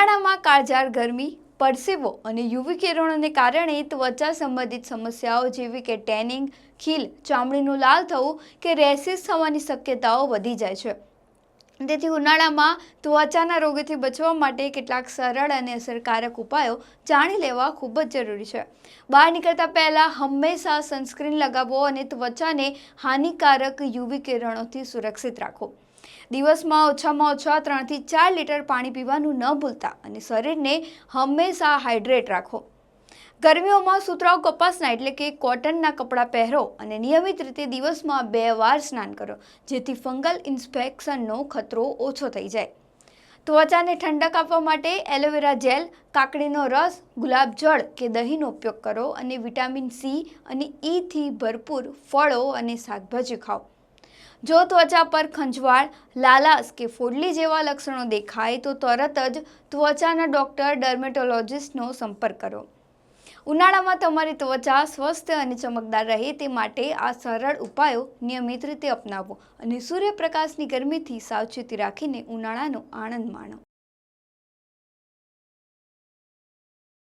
ઉનાળામાં કાળઝાળ ગરમી, પરસેવો અને યુવી કિરણોને કારણે ત્વચા સંબંધિત સમસ્યાઓ જેવી કે ટેનિંગ, ખીલ, ચામડીનું લાલ થવું કે રેશિસ થવાની શક્યતાઓ વધી જાય છે। તેથી ઉનાળામાં ત્વચાના રોગોથી બચવા માટે કેટલાક સરળ અને અસરકારક ઉપાયો જાણી લેવા ખૂબ જ જરૂરી છે। બહાર નીકળતા પહેલા હંમેશા સનસ્ક્રીન લગાવો અને ત્વચાને હાનિકારક યુવી કિરણોથી સુરક્ષિત રાખો। દિવસમાં ઓછામાં ઓછા 3 થી 4 લીટર પાણી પીવાનું ન ભૂલતા અને શરીરને હંમેશા હાઇડ્રેટ રાખો। ગરમીઓમાં સુતરાઉ કપાસના એટલે કે કોટનના કપડાં પહેરો અને નિયમિત રીતે દિવસમાં 2 વાર સ્નાન કરો, જેથી ફંગલ ઇન્ફેક્શનનો ખતરો ઓછો થઈ જાય। ત્વચાને ઠંડક આપવા માટે એલોવેરા જેલ, કાકડીનો રસ, ગુલાબ જળ કે દહીંનો ઉપયોગ કરો અને વિટામિન સી અને ઇ થી ભરપૂર ફળો અને શાકભાજી ખાઓ। જો ત્વચા પર ખંજવાળ, લાલાશ કે ફોડલી જેવા લક્ષણો દેખાય તો તરત જ ત્વચાના ડૉક્ટર ડર્મેટોલોજિસ્ટનો સંપર્ક કરો। ઉનાળામાં તમારી ત્વચા સ્વસ્થ અને ચમકદાર રહે તે માટે આ સરળ ઉપાયો નિયમિત રીતે અપનાવો અને સૂર્યપ્રકાશની ગરમીથી સાવચેતી રાખીને ઉનાળાનો આનંદ માણો।